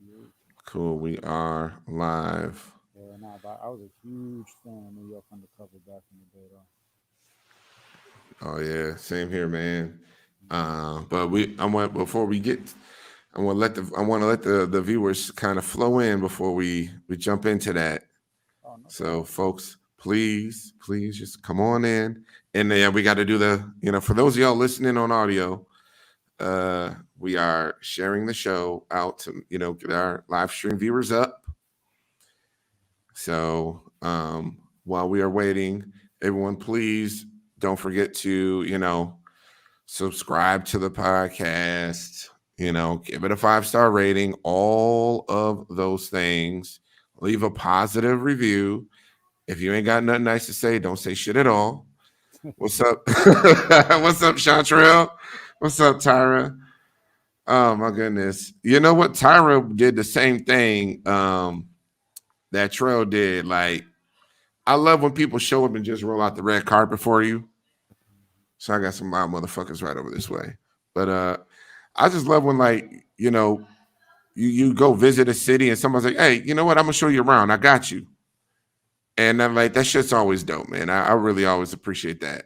You. Cool. We are live. Yeah, nah, but I was a huge fan of New York Undercover back in the day, though. Oh yeah, same here, man. Mm. But I want before we get, I want to let the viewers kind of flow in before we jump into that. Oh, no So, problem. folks, please just come on in, and then we got to do for those of y'all listening on audio, we are sharing the show out to get our live stream viewers up. So while we are waiting, everyone, please don't forget to, subscribe to the podcast, give it a 5-star rating, all of those things. Leave a positive review. If you ain't got nothing nice to say, don't say shit at all. What's up? What's up, Chantrell? What's up, Tyra? Oh my goodness. You know what? Tyra did the same thing that Trail did. Like, I love when people show up and just roll out the red carpet for you. So I got some loud motherfuckers right over this way. But I just love when you go visit a city and someone's like, hey, you know what? I'm gonna show you around. I got you. And I'm like, that shit's always dope, man. I really always appreciate that.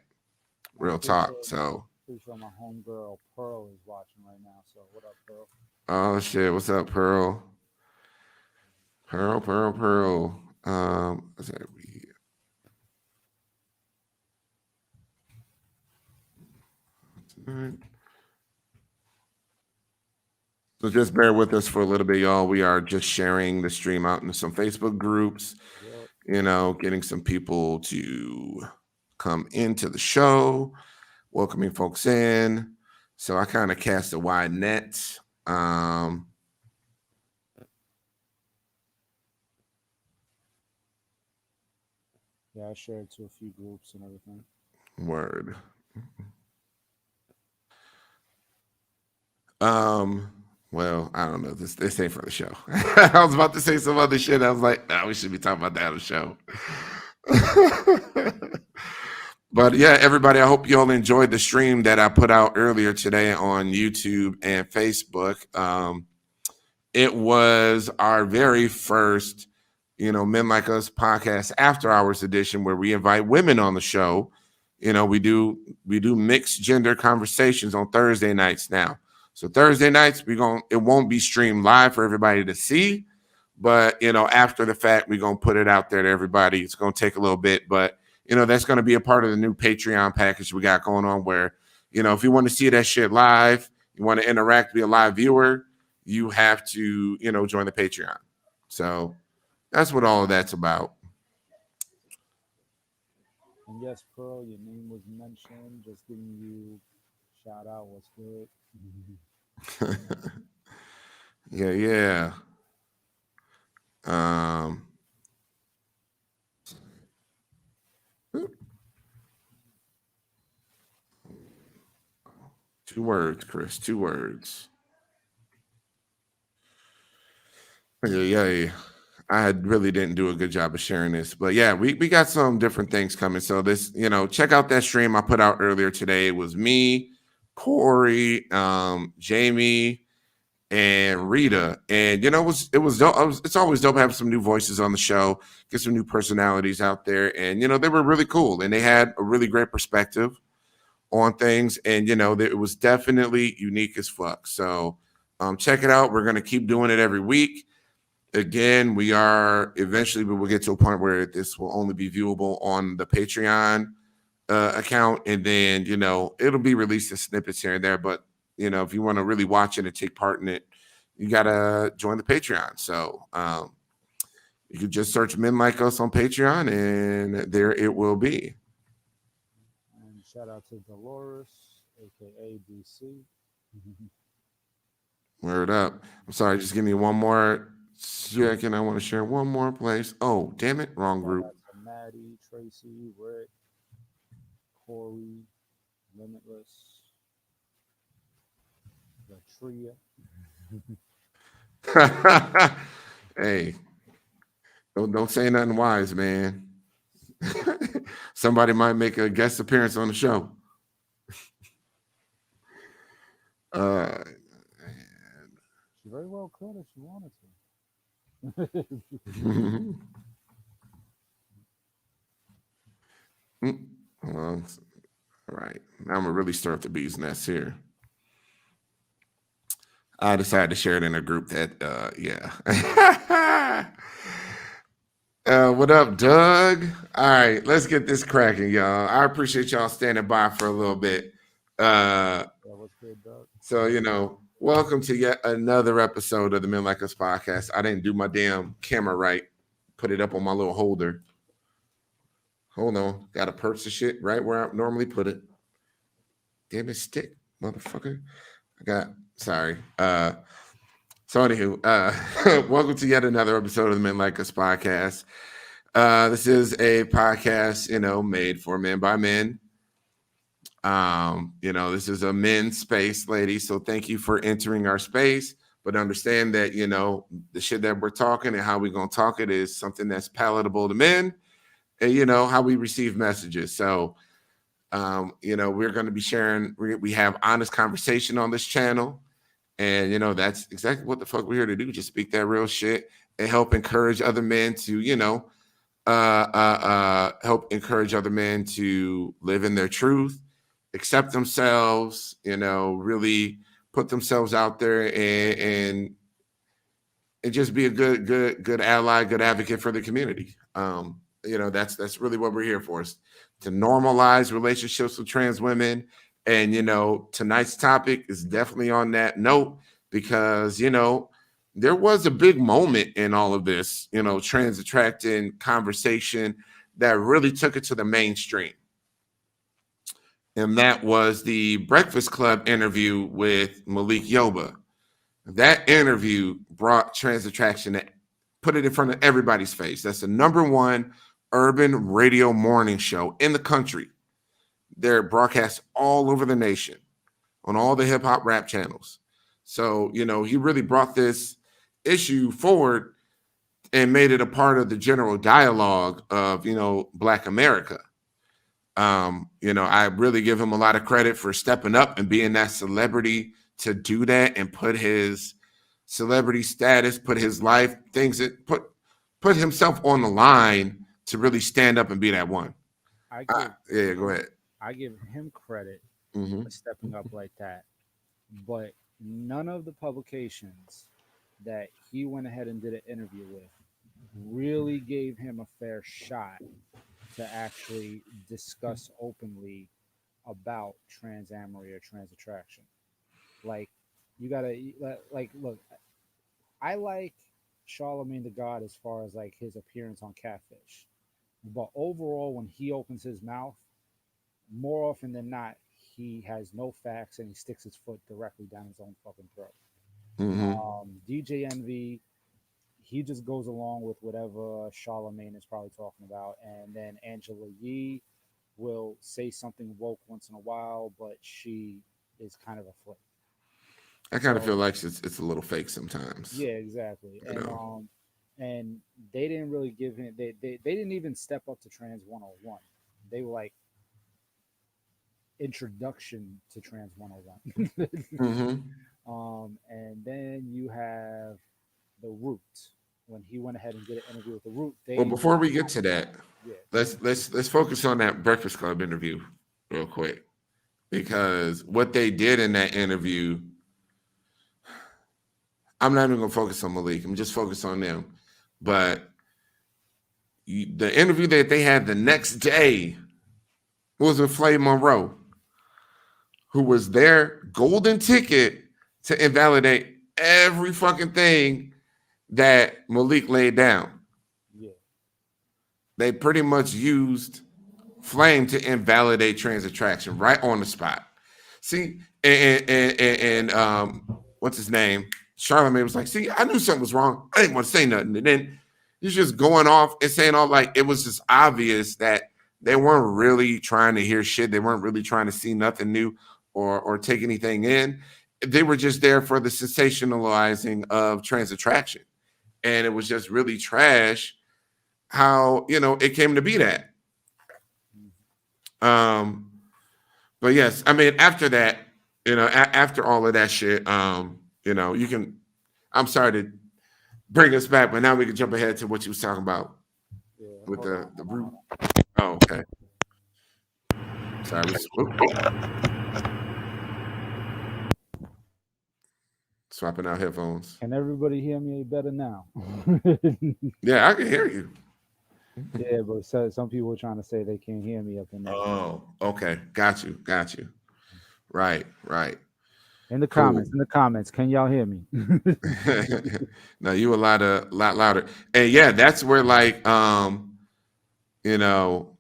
I'm Real talk. So pretty sure my homegirl Pearl is watching right now. So, what up, Pearl? oh shit, what's up, Pearl? Pearl. What's that? So just bear with us for a little bit, y'all. We are just sharing the stream out into some Facebook groups, Yep. getting some people to come into the show, welcoming folks in. So I kind of cast a wide net. Um, Yeah, I shared to a few groups and everything. Word. Um, well, I don't know. This ain't for the show. I was about to say some other shit. I was like, nah, we should be talking about that on the show. But yeah, everybody, I hope you all enjoyed the stream that I put out earlier today on YouTube and Facebook. It was our very first, Men Like Us podcast after hours edition where we invite women on the show. We do mixed gender conversations on Thursday nights now. So Thursday nights it won't be streamed live for everybody to see, but after the fact we're gonna put it out there to everybody. It's gonna take a little bit, but that's gonna be a part of the new Patreon package we got going on where if you want to see that shit live, you want to interact, be a live viewer, you have to join the Patreon. So that's what all of that's about. And yes, Pearl, your name was mentioned. Just giving you shout out. What's good? Yeah. Um, 2 words, Chris. 2 words. Yeah. I really didn't do a good job of sharing this, but yeah, we got some different things coming. So this, check out that stream I put out earlier today. It was me, Corey, Jamie, and Rita. And it was dope. It's always dope to have some new voices on the show, get some new personalities out there, and they were really cool and they had a really great perspective on things, and it was definitely unique as fuck. So check it out. We're gonna keep doing it every week. Again, we will get to a point where this will only be viewable on the Patreon account, and then it'll be released as snippets here and there. But if you want to really watch it and take part in it, you gotta join the Patreon. So you can just search Men Like Us on Patreon, and there it will be. And shout out to Dolores, aka DC. Word up. I'm sorry, just give me one more second. I want to share one more place. Oh, damn it, wrong Shout group. out to Maddie, Tracy, Rick, Corey, Limitless, the Tria. Hey, don't say nothing wise, man. Somebody might make a guest appearance on the show. Uh, She very well could if she wanted to. Well, all right. Now I'm gonna really stir up the bee's nest here. I decided to share it in a group that, yeah. What up, Doug? All right, let's get this cracking, y'all. I appreciate y'all standing by for a little bit. Yeah, what's good, Doug? Welcome to yet another episode of the Men Like Us podcast. I didn't do my damn camera right. Put it up on my little holder. Hold on. Got to perch the shit right where I normally put it. Damn it, stick, motherfucker. Sorry. So anywho, welcome to yet another episode of the Men Like Us podcast. This is a podcast, made for men by men. This is a men's space, ladies. So thank you for entering our space. But understand that, the shit that we're talking and how we're going to talk it is something that's palatable to men and, how we receive messages. So, we're going to be sharing, we have honest conversation on this channel. And, that's exactly what the fuck we're here to do. Just speak that real shit and help encourage other men to, help encourage other men to live in their truth, accept themselves, really put themselves out there and just be a good ally, good advocate for the community. That's really what we're here for, is to normalize relationships with trans women. And, tonight's topic is definitely on that note because, there was a big moment in all of this, trans attracting conversation that really took it to the mainstream. And that was the Breakfast Club interview with Malik Yoba. That interview brought trans attraction, put it in front of everybody's face. That's the #1 urban radio morning show in the country. They're broadcast all over the nation on all the hip hop rap channels. So, he really brought this issue forward and made it a part of the general dialogue of, Black America. I really give him a lot of credit for stepping up and being that celebrity to do that and put his celebrity status, put his life, things that put himself on the line to really stand up and be that one. I give Yeah, go ahead. I give him credit Mm-hmm. for stepping up like that, but none of the publications that he went ahead and did an interview with really gave him a fair shot to actually discuss openly about trans amory or trans attraction. Like, you gotta look. I like Charlemagne the God as far as like his appearance on Catfish, but overall, when he opens his mouth, more often than not, he has no facts and he sticks his foot directly down his own fucking throat. Mm-hmm. DJ Envy, he just goes along with whatever Charlemagne is probably talking about, and then Angela Yee will say something woke once in a while, but she is kind of a flake. I kind of feel So like it's a little fake sometimes. yeah, exactly. You know. And they didn't really give him they didn't even step up to Trans 101. They were like introduction to Trans 101. Mm-hmm. And then you have the Root. When he went ahead and did an interview with the Root, Well, they before we get to that, yeah. let's focus on that Breakfast Club interview real quick, because what they did in that interview, I'm not even gonna focus on Malik. I'm just focused on them. But the interview that they had the next day was with Flay Monroe, who was their golden ticket to invalidate every fucking thing that Malik laid down. Yeah. They pretty much used Flame to invalidate trans attraction right on the spot. See, and what's his name? Charlamagne was like, see, I knew something was wrong. I didn't want to say nothing. And then he's just going off and saying all like it was just obvious that they weren't really trying to hear shit. They weren't really trying to see nothing new or take anything in. They were just there for the sensationalizing of trans attraction. And it was just really trash how, it came to be that. But yes, I mean, after that, after all of that shit, you can I'm sorry to bring us back, but now we can jump ahead to what you was talking about Yeah, with hold on, the hold root. on. Oh, okay. Sorry, swapping out headphones. Can everybody hear me better now? Yeah, I can hear you. Yeah, but some people are trying to say they can't hear me up in there. Oh, okay. Got you. Got you. Right, right. Cool. In the comments, can y'all hear me? No, you a lot louder. And yeah, that's where like you know,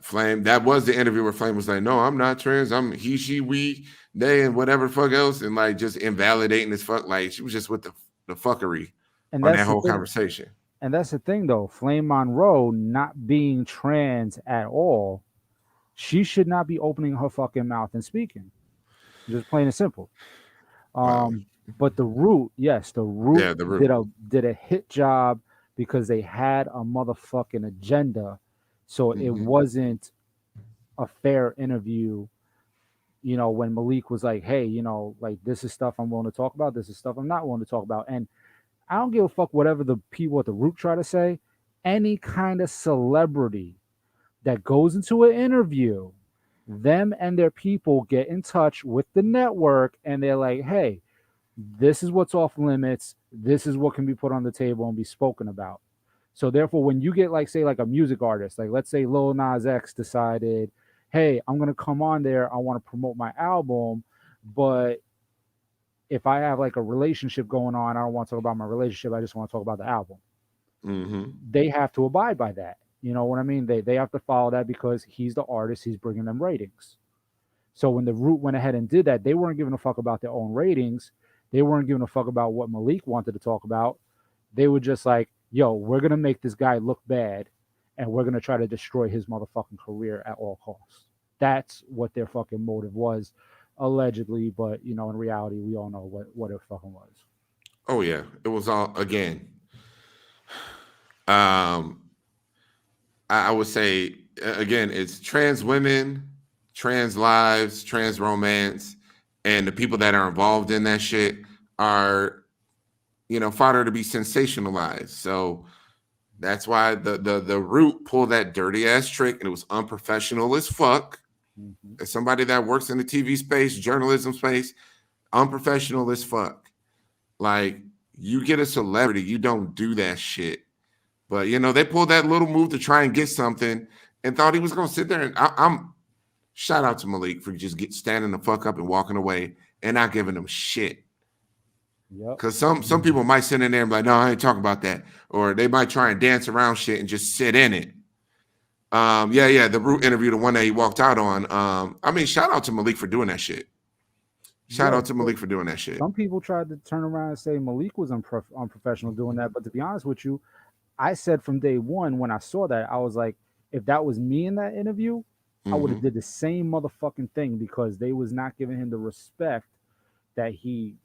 Flame. That was the interview where Flame was like, "No, I'm not trans. I'm he, she, we, they, and whatever the fuck else," and like just invalidating as fuck. Like she was just with the fuckery And on that that's the whole thing. conversation. And that's the thing, though. Flame Monroe not being trans at all, she should not be opening her fucking mouth and speaking. Just plain and simple. Well, Um, but the Root, yes, the Root yeah, the root. did a hit job because they had a motherfucking agenda, so it Hmm. wasn't a fair interview. You know, when Malik was like, "Hey, you know, like this is stuff I'm willing to talk about. This is stuff I'm not willing to talk about," and I don't give a fuck whatever the people at the Root try to say. Any kind of celebrity that goes into an interview, them and their people get in touch with the network and they're like, hey, this is what's off limits. This is what can be put on the table and be spoken about. So therefore, when you get like say like a music artist, like let's say Lil Nas X decided, hey, I'm gonna come on there, I want to promote my album, but if I have like a relationship going on, I don't want to talk about my relationship, I just want to talk about the album. Hmm. They have to abide by that. You know what I mean? They have to follow that because he's the artist, he's bringing them ratings. So when the Root went ahead and did that, they weren't giving a fuck about their own ratings. They weren't giving a fuck about what Malik wanted to talk about. They were just like, yo, we're gonna make this guy look bad and we're gonna try to destroy his motherfucking career at all costs. That's what their fucking motive was, allegedly, but you know, in reality, we all know what it fucking was. Oh yeah, it was all again. Um, I would say again, it's trans women, trans lives, trans romance, and the people that are involved in that shit are fodder to be sensationalized. So that's why the Root pulled that dirty ass trick, and it was unprofessional as fuck. Mm-hmm. As somebody that works in the TV space, journalism space, unprofessional as fuck. Like you get a celebrity, you don't do that shit. But they pulled that little move to try and get something, and thought he was gonna sit there. And I'm shout out to Malik for just standing the fuck up and walking away and not giving them shit. Yep. Because some people might sit in there and be like, no, I ain't talking about that, or they might try and dance around shit and just sit in it. Yeah, the Root interview, the one that he walked out on. I mean, shout out to Malik for doing that shit. Shout Yeah. out to Malik for doing that shit. Some people tried to turn around and say Malik was unprofessional doing that, but to be honest with you, I said from day one when I saw that, I was like, if that was me in that interview, I would have Hmm. did the same motherfucking thing because they was not giving him the respect that he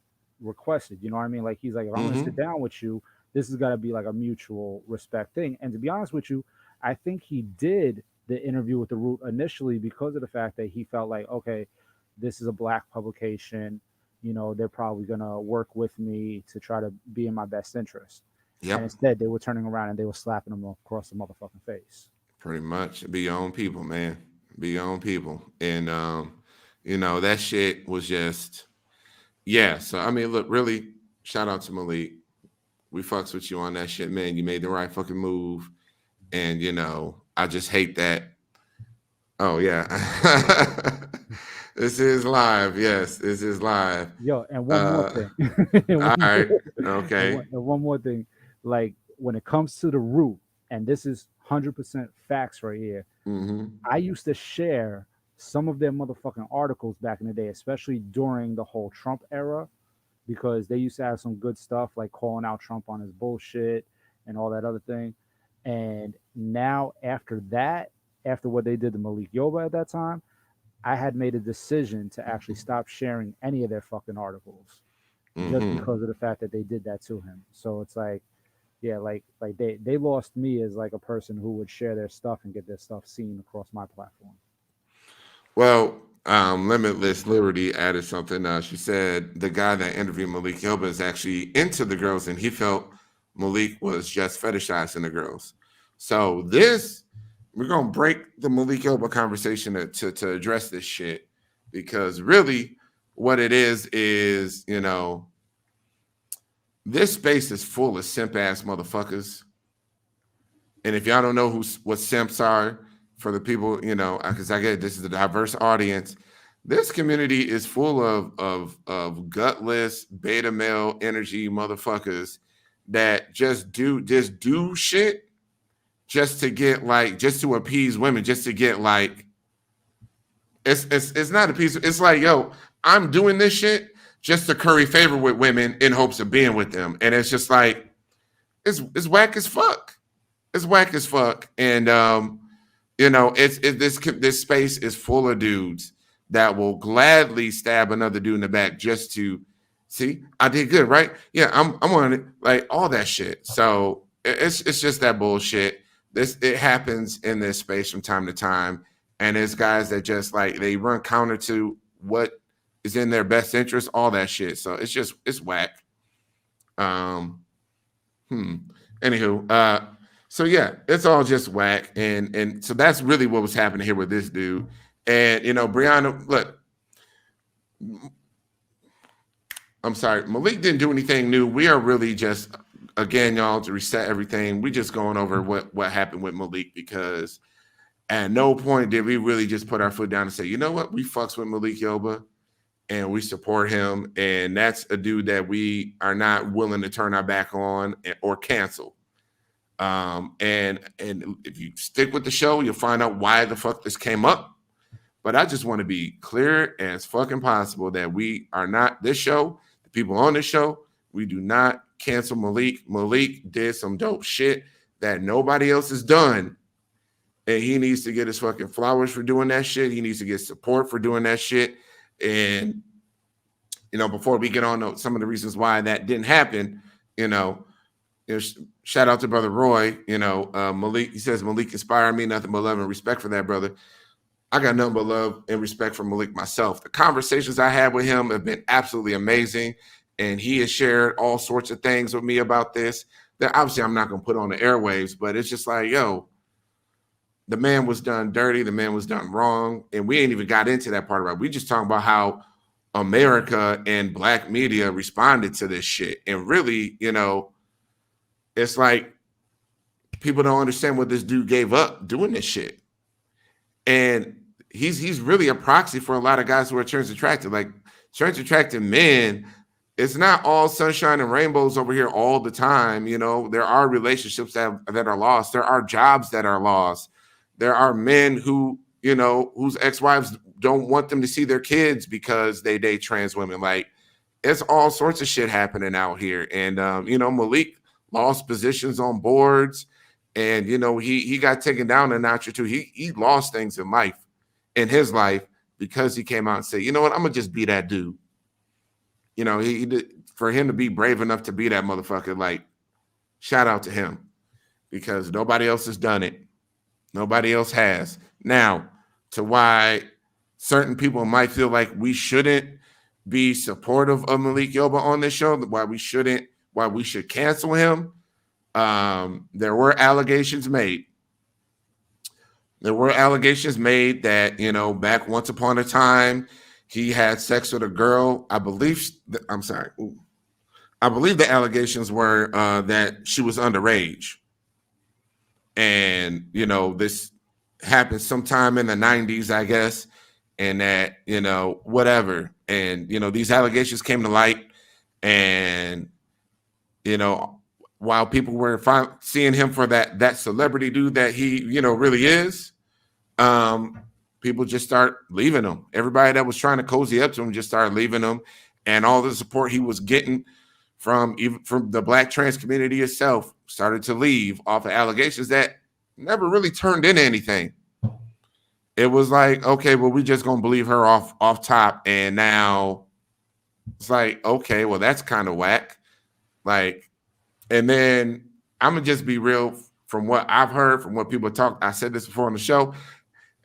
requested. You know what I mean? Like he's like, if I'm gonna sit Hmm. down with you, this has got to be like a mutual respect thing. And to be honest with you, I think he did the interview with the Root initially because of the fact that he felt like, okay, this is a black publication. You know, they're probably gonna work with me to try to be in my best interest. And Yep, instead, they were turning around and they were slapping him across the motherfucking face. pretty much. Be your own people, man. Be your own people. And that shit was just yeah. So I mean, look, really, shout out to Malik. We fucks with you on that shit, man. You made the right fucking move. And I just hate that. Oh yeah. This is live. Yes, this is live. Yo, and one more Uh thing, and, all one right. more, Okay. and one more thing, like when it comes to the Root, and this is 100% facts right here. Mm-hmm. I used to share some of their motherfucking articles back in the day, especially during the whole Trump era, because they used to have some good stuff like calling out Trump on his bullshit and all that other thing. And now after that, after what they did to Malik Yoba at that time, I had made a decision to actually stop sharing any of their fucking articles just Mm-hmm. because of the fact that they did that to him. So it's like, yeah, like they lost me as like a person who would share their stuff and get their stuff seen across my platform. Well, Limitless Liberty added something. She said the guy that interviewed Malik Yoba is actually into the girls, and he felt Malik was just fetishizing the girls. So this, we're gonna break the Malik Yoba conversation to address this shit, because really, what it is this space is full of simp ass motherfuckers. And if y'all don't know what simps are, for the people, because I get this is a diverse audience. This community is full of gutless beta male energy motherfuckers that just do shit just to get just to appease women, just to get it's not appease. It's like, yo, I'm doing this shit just to curry favor with women in hopes of being with them, and it's just like it's whack as fuck. It's whack as fuck, and this space is full of dudes that will gladly stab another dude in the back just to see I did good, right? Yeah, I'm on it, like all that shit. So it's just that bullshit. It happens in this space from time to time, and it's guys that just they run counter to what is in their best interest, all that shit. So it's whack. Um, Anywho, so yeah, it's all just whack, and so that's really what was happening here with this dude. And Brianna, look, I'm sorry, Malik didn't do anything new. We are really just, again, y'all, to reset everything. We just going over what happened with Malik, because at no point did we really just put our foot down and say, you know what, we fucks with Malik Yoba and we support him, and that's a dude that we are not willing to turn our back on or cancel. And if you stick with the show, you'll find out why the fuck this came up. But I just want to be clear as fucking possible that we are not, this show, the people on this show, we do not cancel Malik. Malik did some dope shit that nobody else has done. And he needs to get his fucking flowers for doing that shit. He needs to get support for doing that shit. And, before we get on to some of the reasons why that didn't happen, shout out to brother Roy. Malik, he says, Malik inspired me, nothing but love and respect for that brother. I got nothing but love and respect for Malik myself. The conversations I had with him have been absolutely amazing, and he has shared all sorts of things with me about this that obviously I'm not going to put on the airwaves, but it's just like, yo, the man was done dirty, the man was done wrong, and we ain't even got into that part of it. We just talking about how America and black media responded to this shit, and really, it's like people don't understand what this dude gave up doing this shit. And he's really a proxy for a lot of guys who are trans attracted. Like trans attracted men, it's not all sunshine and rainbows over here all the time. There are relationships that are lost. There are jobs that are lost. There are men who, whose ex-wives don't want them to see their kids because they date trans women. Like, it's all sorts of shit happening out here. And, Malik lost positions on boards, and, he got taken down a notch or two. He lost things in his life, because he came out and said, you know what, I'm going to just be that dude. He did, for him to be brave enough to be that motherfucker, like, shout out to him, because nobody else has done it. Nobody else has. Now, to why certain people might feel like we shouldn't be supportive of Malik Yoba on this show, why we should cancel him. There were allegations made. There were allegations made that, back once upon a time, he had sex with a girl. I believe the allegations were that she was underage. And, this happened sometime in the 90s, I guess. And that, whatever. And, these allegations came to light. And, while people were seeing him for that celebrity dude that he, really is, people just start leaving him. Everybody that was trying to cozy up to him just started leaving him. And all the support he was getting from the black trans community itself started to leave off of allegations that never really turned into anything. It was like, okay, well, we just gonna believe her off top, and now it's like, okay, well, that's kind of whack. Like, and then I'm gonna just be real, from what I've heard, from what people talk. I said this before on the show.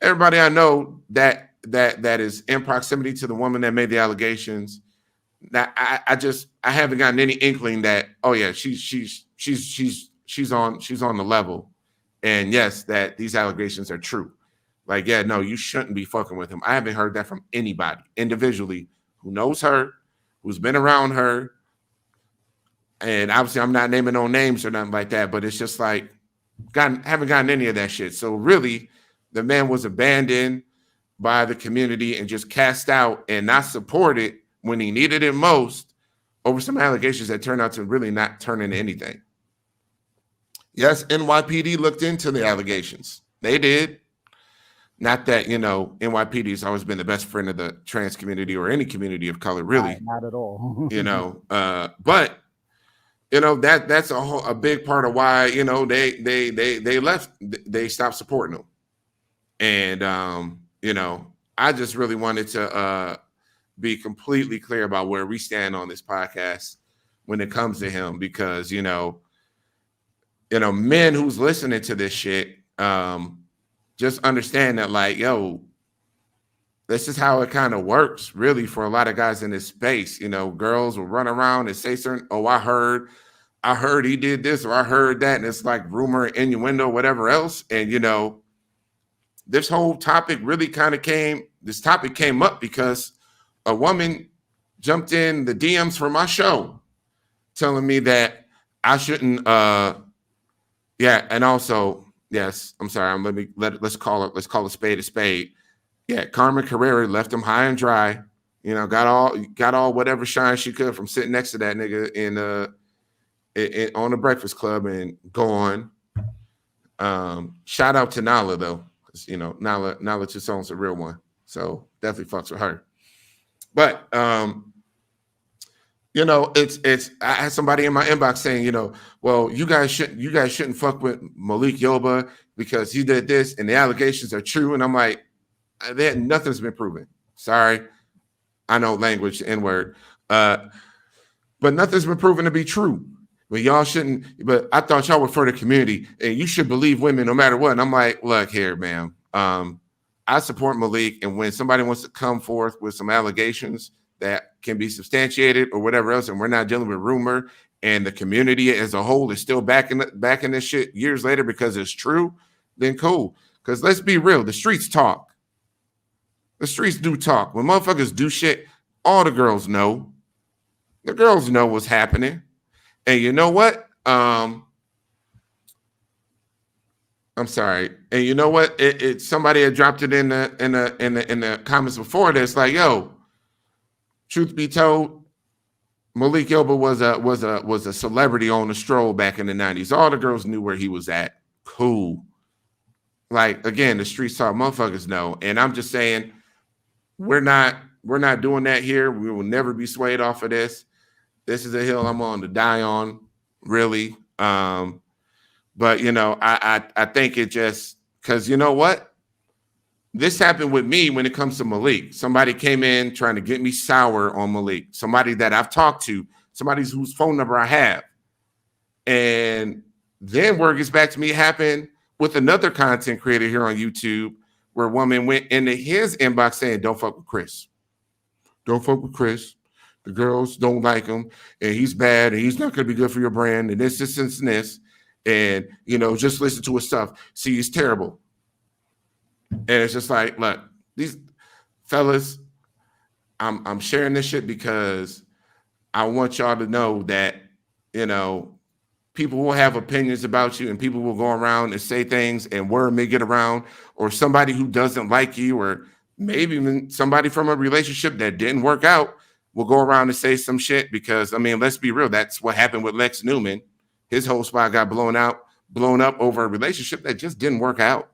Everybody I know that that is in proximity to the woman that made the allegations. That I haven't gotten any inkling that, oh yeah, she's on the level, and yes, that these allegations are true. Like, yeah, no, you shouldn't be fucking with him. I haven't heard that from anybody individually who knows her, who's been around her. And obviously I'm not naming no names or nothing like that, but it's just like haven't gotten any of that shit. So really, the man was abandoned by the community and just cast out and not supported when he needed it most over some allegations that turned out to really not turn into anything. Yes, NYPD looked into the allegations. They did. Not that, NYPD has always been the best friend of the trans community or any community of color, really. Not at all. But that's a big part of why they left. They stopped supporting them, and I just really wanted to be completely clear about where we stand on this podcast when it comes to him, because men who's listening to this shit, just understand that, like, yo, this is how it kind of works, really, for a lot of guys in this space. Girls will run around and say certain, oh, I heard he did this, or I heard that, and it's like rumor, innuendo, whatever else. And this whole topic really kind of came up because a woman jumped in the DMs for my show telling me that I shouldn't and also, yes, I'm sorry, let's call a spade a spade. Yeah, Carmen Carrera left him high and dry, got all whatever shine she could from sitting next to that nigga on the Breakfast Club and gone. Shout out to Nala though, because Nala Tussauds a real one, so definitely fucks with her. But it's I had somebody in my inbox saying, well, you guys shouldn't fuck with Malik Yoba because he did this and the allegations are true. And I'm like, nothing's been proven. Sorry, I know language, N-word, but nothing's been proven to be true. But y'all shouldn't. But I thought y'all were for the community, and you should believe women no matter what. And I'm like, look here, ma'am. I support Malik, and when somebody wants to come forth with some allegations that can be substantiated or whatever else, and we're not dealing with rumor, and the community as a whole is still backing this shit years later because it's true, then cool. Because let's be real, the streets talk. The streets do talk. When motherfuckers do shit, all the girls know. The girls know what's happening. And you know what? I'm sorry. And you know what? Somebody had dropped it in the comments before this. Like, yo, truth be told, Malik Yoba was a celebrity on the stroll back in the 90s. All the girls knew where he was at. Cool. Like, again, the streets talk, motherfuckers know. And I'm just saying, we're not doing that here. We will never be swayed off of this. This is a hill I'm on to die on, really. But I think it just, because you know what? This happened with me when it comes to Malik. Somebody came in trying to get me sour on Malik. Somebody that I've talked to, somebody whose phone number I have. And then word gets back to me, it happened with another content creator here on YouTube, where a woman went into his inbox saying, don't fuck with Chris. Don't fuck with Chris. The girls don't like him, and he's bad, and he's not going to be good for your brand, and this, and this. And, just listen to his stuff. See, he's terrible. And it's just like, look, these fellas, I'm sharing this shit because I want y'all to know that, people will have opinions about you, and people will go around and say things, and word may get around, or somebody who doesn't like you, or maybe even somebody from a relationship that didn't work out will go around and say some shit because, let's be real. That's what happened with Lex Newman. His whole spot got blown up over a relationship that just didn't work out.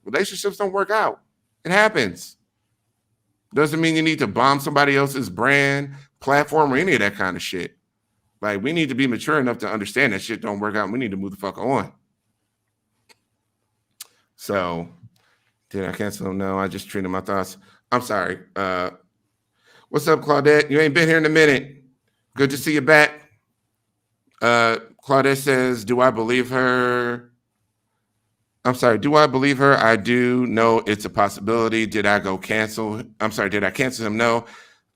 Relationships don't work out. It happens. Doesn't mean you need to bomb somebody else's brand, platform, or any of that kind of shit. Like, we need to be mature enough to understand that shit don't work out. And we need to move the fuck on. So, did I cancel? No, I just treated my thoughts. I'm sorry. What's up, Claudette? You ain't been here in a minute. Good to see you back. Claudette says, do I believe her? I'm sorry. Do I believe her? I do know it's a possibility. Did I go cancel? I'm sorry. Did I cancel him? No.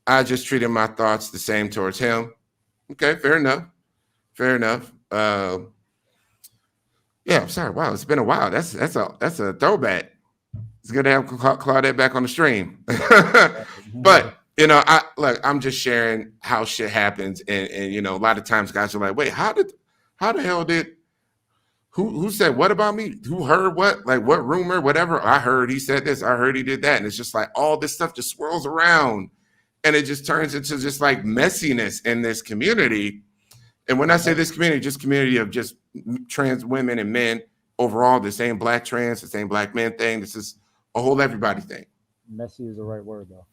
I just treated my thoughts the same towards him. Okay, fair enough. Fair enough. Yeah, I'm sorry. Wow, it's been a while. That's a throwback. It's good to have Claudette back on the stream. But I like I'm just sharing how shit happens, and a lot of times guys are like, wait, how the hell did who said what about me? Who heard what? Like what rumor? Whatever. I heard he said this. I heard he did that, and it's just like all this stuff just swirls around, and it just turns into just like messiness in this community. And when I say this community, just community of just trans women and men overall, this ain't black trans, this ain't black men thing. This is a whole everybody thing. Messy is the right word though.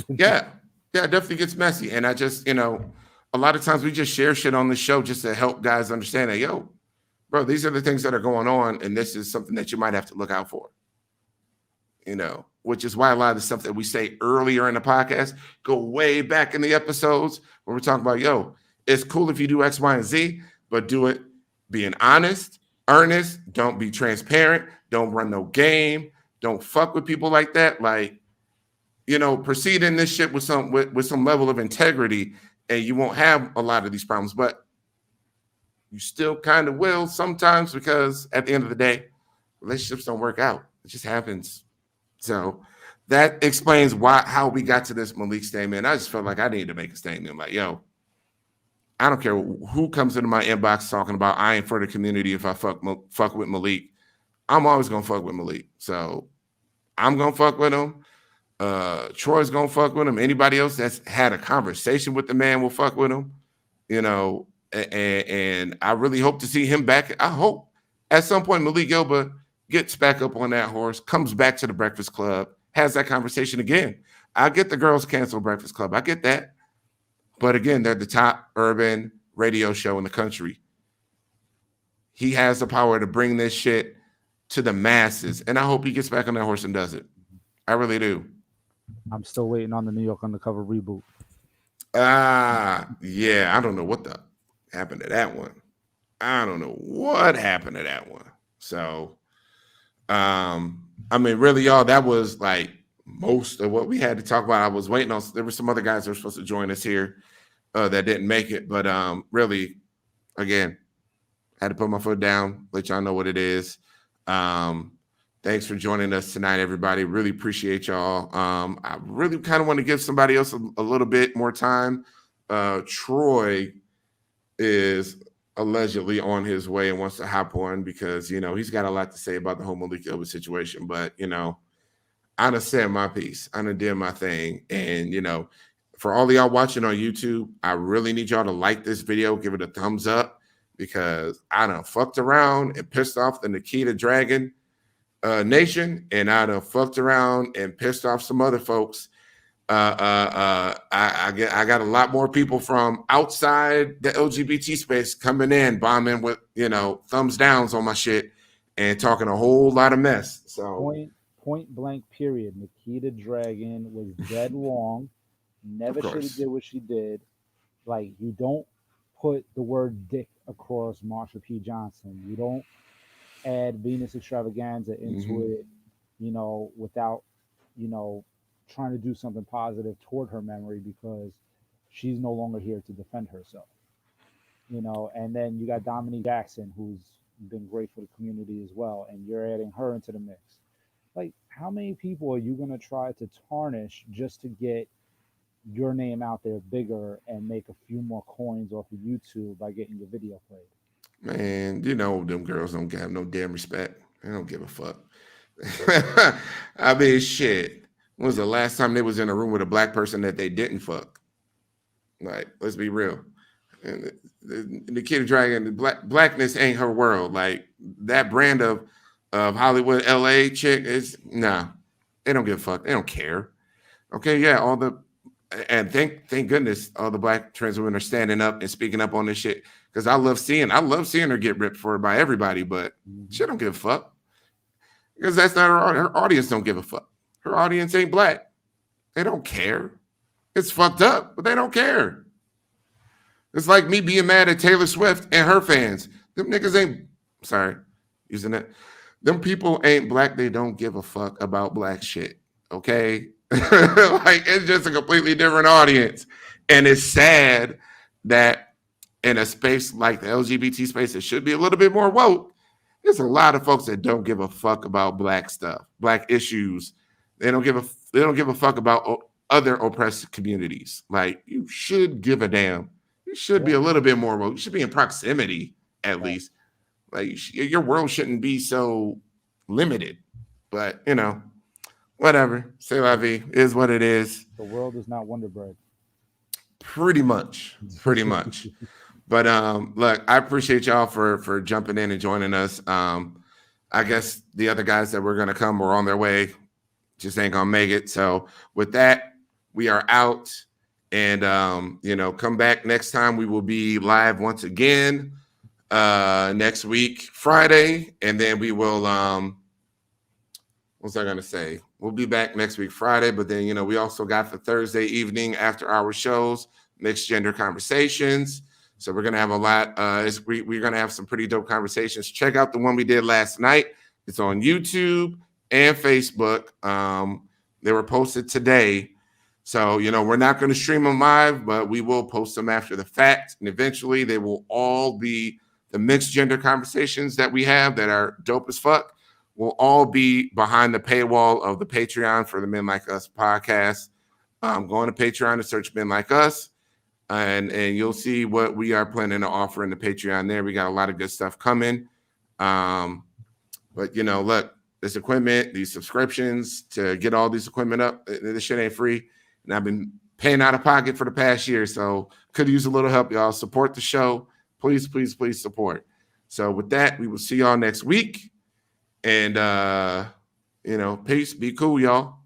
Yeah. Yeah, it definitely gets messy. And I just, a lot of times we just share shit on the show just to help guys understand that, yo, bro, these are the things that are going on. And this is something that you might have to look out for, which is why a lot of the stuff that we say earlier in the podcast go way back in the episodes where we're talking about, yo, it's cool if you do X, Y, and Z, but do it being honest, earnest. Don't be transparent. Don't run no game. Don't fuck with people like that. Like, proceed in this shit with some level of integrity, and you won't have a lot of these problems. But you still kind of will sometimes, because at the end of the day, relationships don't work out. It just happens. So that explains how we got to this Malik statement. I just felt like I needed to make a statement. Like, yo, I don't care who comes into my inbox talking about I ain't for the community if I fuck with Malik. I'm always gonna fuck with Malik. So I'm gonna fuck with him. Troy's gonna fuck with him. Anybody else that's had a conversation with the man will fuck with him. And I really hope to see him back. I hope at some point Malik Yoba gets back up on that horse, comes back to the Breakfast Club, has that conversation again. I get the girls cancel Breakfast Club. I get that. But again, they're the top urban radio show in the country. He has the power to bring this shit to the masses. And I hope he gets back on that horse and does it. I really do. I'm still waiting on the New York Undercover reboot. Yeah. I don't know what the happened to that one. I don't know what happened to that one. So, really, y'all, that was like most of what we had to talk about. I was waiting on, there were some other guys that were supposed to join us here that didn't make it. But really, again, had to put my foot down, let y'all know what it is. Thanks for joining us tonight, everybody. Really appreciate y'all. I really kind of want to give somebody else a little bit more time. Troy is allegedly on his way and wants to hop on because, he's got a lot to say about the whole Malik Yoba situation. But, I done said my piece. I done did my thing. And, for all of y'all watching on YouTube, I really need y'all to like this video, give it a thumbs up, because I done fucked around and pissed off the Nikita Dragon Nation, and I done fucked around and pissed off some other folks. I got a lot more people from outside the LGBT space coming in, bombing with thumbs downs on my shit and talking a whole lot of mess. So point blank period. Nikita Dragon was dead wrong. Never should have did what she did. Like, you don't put the word dick across Marsha P. Johnson. You don't add Venus Extravaganza into it, without, trying to do something positive toward her memory, because she's no longer here to defend herself. And then you got Dominique Jackson, who's been great for the community as well, and you're adding her into the mix. Like, how many people are you going to try to tarnish just to get your name out there bigger and make a few more coins off of YouTube by getting your video played? Man, them girls don't have no damn respect. They don't give a fuck. Shit. When was the last time they was in a room with a black person that they didn't fuck? Like, let's be real. And the Kid Dragon, the blackness ain't her world. Like, that brand of Hollywood, LA chick is, nah. They don't give a fuck. They don't care. Okay, yeah, and thank goodness all the black trans women are standing up and speaking up on this shit, because I love seeing her get ripped for it by everybody, but she don't give a fuck, because that's not her audience. Don't give a fuck. Her audience ain't black. They don't care. It's fucked up, but they don't care. It's like me being mad at Taylor Swift and her fans. Them niggas ain't, sorry, using that. Them people ain't black. They don't give a fuck about black shit. Okay. Like it's just a completely different audience. And it's sad that in a space like the LGBT space, it should be a little bit more woke. There's a lot of folks that don't give a fuck about black stuff, black issues. They don't give a fuck about other oppressed communities. Like you should give a damn. You should be Yeah. a little bit more woke. You should be in proximity at Right. least. Like your world shouldn't be so limited. But whatever. C'est la vie is what it is. The world is not Wonder Bread. Pretty much. Pretty much. But look, I appreciate y'all for jumping in and joining us. I guess the other guys that were gonna come were on their way, just ain't gonna make it. So with that, we are out. And come back next time. We will be live once again next week, Friday, and then we will what's I gonna say? We'll be back next week, Friday, but then we also got the Thursday evening after our shows, mixed gender conversations. So we're gonna have a lot. We're gonna have some pretty dope conversations. Check out the one we did last night. It's on YouTube and Facebook. They were posted today. So we're not going to stream them live, but we will post them after the fact, and eventually they will all be the mixed gender conversations that we have that are dope as fuck. Will all be behind the paywall of the Patreon for the Men Like Us podcast. Go on to Patreon to search Men Like Us. And you'll see what we are planning to offer in the Patreon there. We got a lot of good stuff coming. But look, this equipment, these subscriptions to get all these equipment up, this shit ain't free. And I've been paying out of pocket for the past year. So could use a little help, y'all. Support the show. Please, please, please support. So with that, we will see y'all next week. And peace. Be cool, y'all.